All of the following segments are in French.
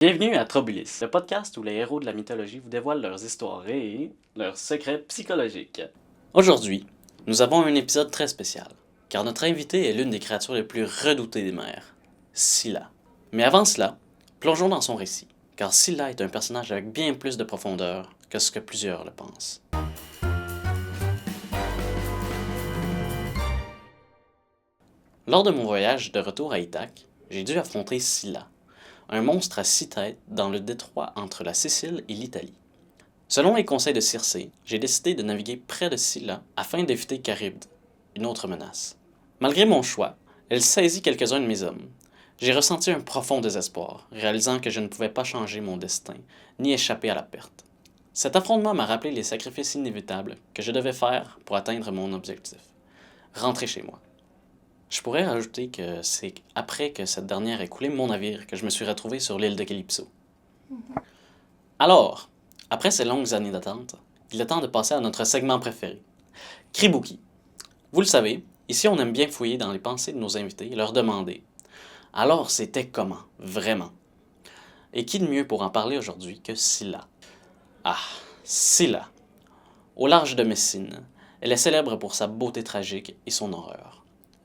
Bienvenue à Trobulis, le podcast où les héros de la mythologie vous dévoilent leurs histoires et leurs secrets psychologiques. Aujourd'hui, nous avons un épisode très spécial, car notre invité est l'une des créatures les plus redoutées des mers, Scylla. Mais avant cela, plongeons dans son récit, car Scylla est un personnage avec bien plus de profondeur que ce que plusieurs le pensent. Lors de mon voyage de retour à Ithaque, j'ai dû affronter Scylla, un monstre à 6 têtes dans le détroit entre la Sicile et l'Italie. Selon les conseils de Circé, j'ai décidé de naviguer près de Scylla afin d'éviter Charybde, une autre menace. Malgré mon choix, elle saisit quelques-uns de mes hommes. J'ai ressenti un profond désespoir, réalisant que je ne pouvais pas changer mon destin, ni échapper à la perte. Cet affrontement m'a rappelé les sacrifices inévitables que je devais faire pour atteindre mon objectif, rentrer chez moi. Je pourrais rajouter que c'est après que cette dernière ait coulé mon navire que je me suis retrouvé sur l'île de Calypso. Alors, après ces longues années d'attente, il est temps de passer à notre segment préféré, Kribuki. Vous le savez, ici on aime bien fouiller dans les pensées de nos invités et leur demander « Alors c'était comment, vraiment ?» Et qui de mieux pour en parler aujourd'hui que Scylla? Ah, Scylla! Au large de Messine, elle est célèbre pour sa beauté tragique et son horreur.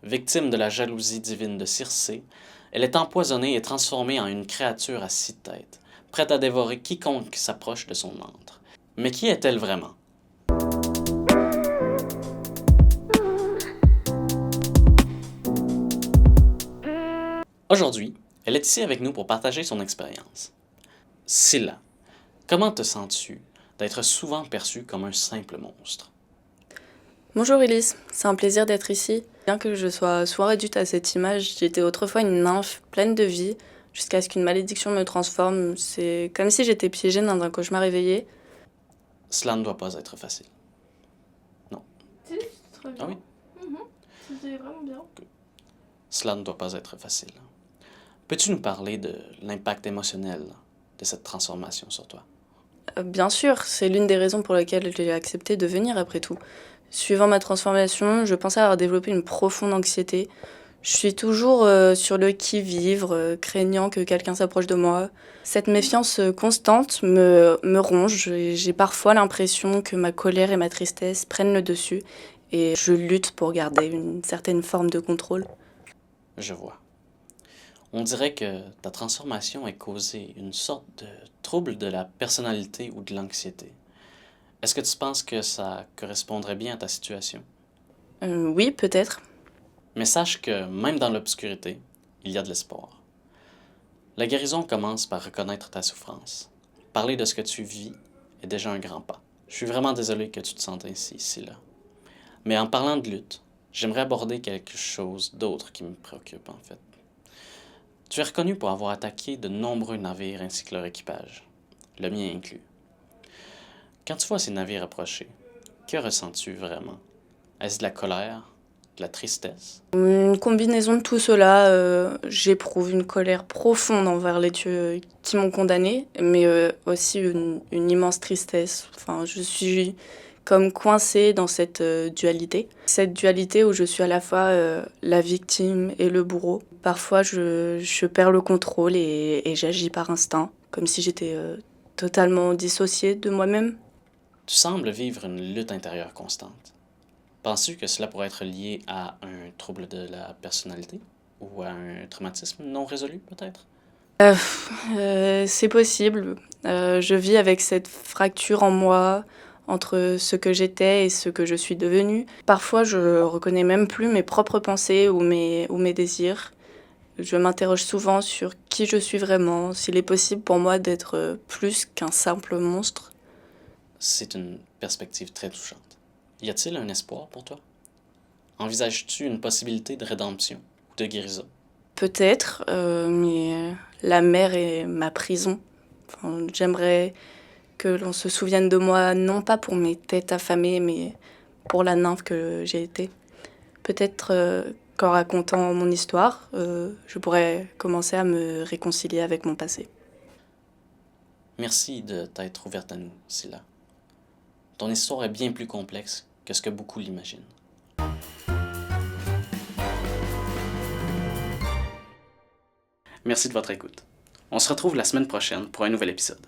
Victime de la jalousie divine de Circé, elle est empoisonnée et transformée en une créature à 6 têtes, prête à dévorer quiconque s'approche de son antre. Mais qui est-elle vraiment? Aujourd'hui, elle est ici avec nous pour partager son expérience. Scylla, comment te sens-tu d'être souvent perçue comme un simple monstre? Bonjour Elise, c'est un plaisir d'être ici. Bien que je sois souvent réduite à cette image, j'étais autrefois une nymphe pleine de vie, jusqu'à ce qu'une malédiction me transforme. C'est comme si j'étais piégée dans un cauchemar éveillé. Cela ne doit pas être facile. Non. Si, c'est très bien. Ah oui? C'était vraiment bien. Cela ne doit pas être facile. Peux-tu nous parler de l'impact émotionnel de cette transformation sur toi? Bien sûr, c'est l'une des raisons pour lesquelles j'ai accepté de venir après tout. Suivant ma transformation, je pensais avoir développé une profonde anxiété. Je suis toujours sur le qui-vive, craignant que quelqu'un s'approche de moi. Cette méfiance constante me ronge et j'ai parfois l'impression que ma colère et ma tristesse prennent le dessus et je lutte pour garder une certaine forme de contrôle. Je vois. On dirait que ta transformation est causée une sorte de trouble de la personnalité ou de l'anxiété. Est-ce que tu penses que ça correspondrait bien à ta situation? Oui, peut-être. Mais sache que même dans l'obscurité, il y a de l'espoir. La guérison commence par reconnaître ta souffrance. Parler de ce que tu vis est déjà un grand pas. Je suis vraiment désolé que tu te sentes ainsi, Scylla. Mais en parlant de lutte, j'aimerais aborder quelque chose d'autre qui me préoccupe en fait. Tu es reconnu pour avoir attaqué de nombreux navires ainsi que leur équipage, le mien inclus. Quand tu vois ces navires approcher, que ressens-tu vraiment? Est-ce de la colère, de la tristesse? Une combinaison de tout cela, j'éprouve une colère profonde envers les dieux qui m'ont condamnée, mais aussi une immense tristesse. Enfin, je suis comme coincée dans cette dualité. Cette dualité où je suis à la fois la victime et le bourreau. Parfois, je perds le contrôle et j'agis par instinct, comme si j'étais totalement dissociée de moi-même. Tu sembles vivre une lutte intérieure constante. Penses-tu que cela pourrait être lié à un trouble de la personnalité ou à un traumatisme non résolu, peut-être? C'est possible. Je vis avec cette fracture en moi entre ce que j'étais et ce que je suis devenue. Parfois, je reconnais même plus mes propres pensées ou mes désirs. Je m'interroge souvent sur qui je suis vraiment, s'il est possible pour moi d'être plus qu'un simple monstre. C'est une perspective très touchante. Y a-t-il un espoir pour toi? Envisages-tu une possibilité de rédemption ou de guérison? Peut-être, mais la mer est ma prison. Enfin, j'aimerais que l'on se souvienne de moi, non pas pour mes têtes affamées, mais pour la nymphe que j'ai été. Peut-être qu'en racontant mon histoire, je pourrais commencer à me réconcilier avec mon passé. Merci de t'être ouverte à nous, Scylla. Ton histoire est bien plus complexe que ce que beaucoup l'imaginent. Merci de votre écoute. On se retrouve la semaine prochaine pour un nouvel épisode.